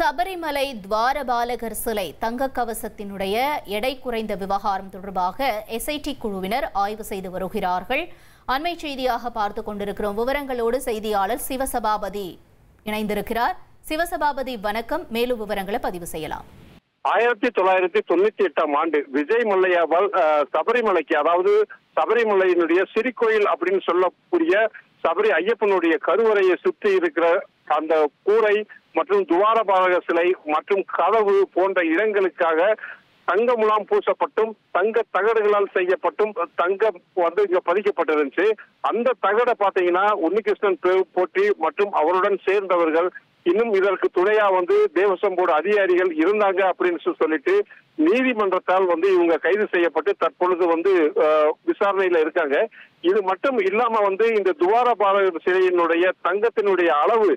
சபரிமலை துவாரபாலகர் சிலை தங்க கவசத்தினுடைய எடை குறைந்த விவகாரம் தொடர்பாக எஸ்ஐடி குழுவினர் ஆய்வு செய்து வருகிறார்கள். அண்மை செய்தியாக பார்த்துக் கொண்டிருக்கிறோம். விவரங்களோடு செய்தியாளர் சிவசபாபதி இணைந்திருக்கிறார். சிவசபாபதி, வணக்கம். மேலும் விவரங்களை பதிவு செய்யலாம். 1998ஆம் ஆண்டு விஜய் மல்லையாவால் சபரிமலைக்கு, அதாவது சபரிமலையினுடைய சிறிகோயில் அப்படின்னு சொல்லக்கூடிய சபரி ஐயப்பனுடைய கருவறையை சுற்றி இருக்கிற அந்த கூரை மற்றும் துவாரபாலக சிலை மற்றும் கதவு போன்ற இடங்களுக்காக தங்க முலாம் பூசப்பட்டும் தங்க தகடுகளால் செய்யப்பட்டும் தங்கம் இங்க பதிக்கப்பட்டிருந்துச்சு. அந்த தகடை பாத்தீங்கன்னா உன்னிகிருஷ்ணன் போற்றி மற்றும் அவருடன் சேர்ந்தவர்கள், இன்னும் இதற்கு துணையா தேவசம் போர்டு அதிகாரிகள் இருந்தாங்க அப்படின்னு சொல்லிட்டு நீதிமன்றத்தால் இவங்க கைது செய்யப்பட்டு தற்பொழுது விசாரணையில இருக்காங்க. இது மட்டும் இல்லாம இந்த துவாரபாலகர் சிலையினுடைய தங்கத்தினுடைய அளவு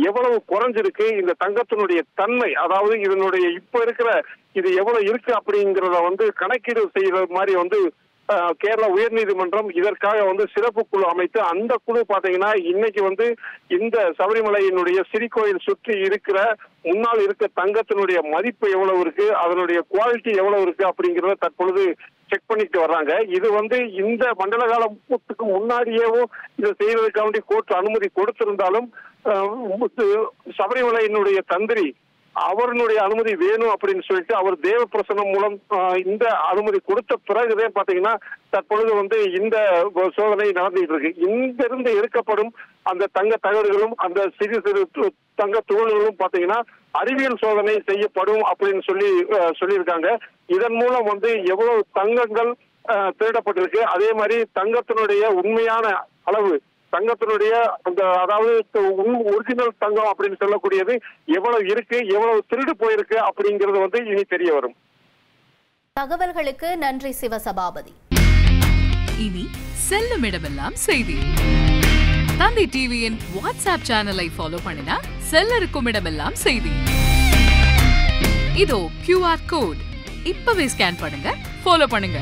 எவ்வளவு குறைஞ்சிருக்கு, இந்த தங்கத்தினுடைய தன்மை, அதாவது இதனுடைய இப்ப இருக்கிற இது எவ்வளவு இருக்கு அப்படிங்கிறத கணக்கீடு செய்யற மாதிரி கேரளா உயர்நீதிமன்றம் இதற்காக சிறப்பு குழு அமைத்து, அந்த குழு பாத்தீங்கன்னா இன்னைக்கு இந்த சபரிமலையினுடைய சிறிகோயில் சுற்றி இருக்கிற முன்னால் இருக்க தங்கத்தினுடைய மதிப்பு எவ்வளவு இருக்கு, அதனுடைய குவாலிட்டி எவ்வளவு இருக்கு அப்படிங்கிறத தற்பொழுது செக் பண்ணிட்டு வர்றாங்க. இது இந்த மண்டல காலத்துக்கு முன்னாடியேவும் இதை செய்யறதுக்காக கோர்ட் அனுமதி கொடுத்திருந்தாலும் சபரிமலையினுடைய தந்திரி அவருடைய அனுமதி வேணும் அப்படின்னு சொல்லிட்டு அவர் தேவ பிரசனம் மூலம் இந்த அனுமதி கொடுத்த பிறகுதான் பாத்தீங்கன்னா தற்பொழுது இந்த சோதனை நடந்துட்டு இருக்கு. இங்கிருந்து எடுக்கப்படும் அந்த தங்க தகடுகளும் அந்த சிறு சிறு தங்க துகள்களும் பாத்தீங்கன்னா அறிவியல் சோதனை செய்யப்படும் அப்படின்னு சொல்லியிருக்காங்க. இதன் மூலம் எவ்வளவு தங்கங்கள் திருடப்பட்டிருக்கு, அதே மாதிரி தங்கத்தினுடைய உண்மையான அளவு, தங்கத்தினுடைய அதாவது ஒரிஜினல் தங்கம் அப்படின்னு சொல்லக்கூடியது எவ்வளவு இருக்கு, எவ்வளவு திருடு போயிருக்கு அப்படிங்கிறது இனி தெரிய வரும். தகவல்களுக்கு நன்றி சிவசபாபதி. இனி செல்லும் இடமெல்லாம் செய்தி. தந்தி டிவியின் வாட்ஸ்அப் சேனலை ஃபாலோ பண்ணினா செல்ல இருக்கும் இடமெல்லாம் செய்தி. இதோ QR கோட் இப்பவே ஸ்கேன் பண்ணுங்க, ஃபாலோ பண்ணுங்க.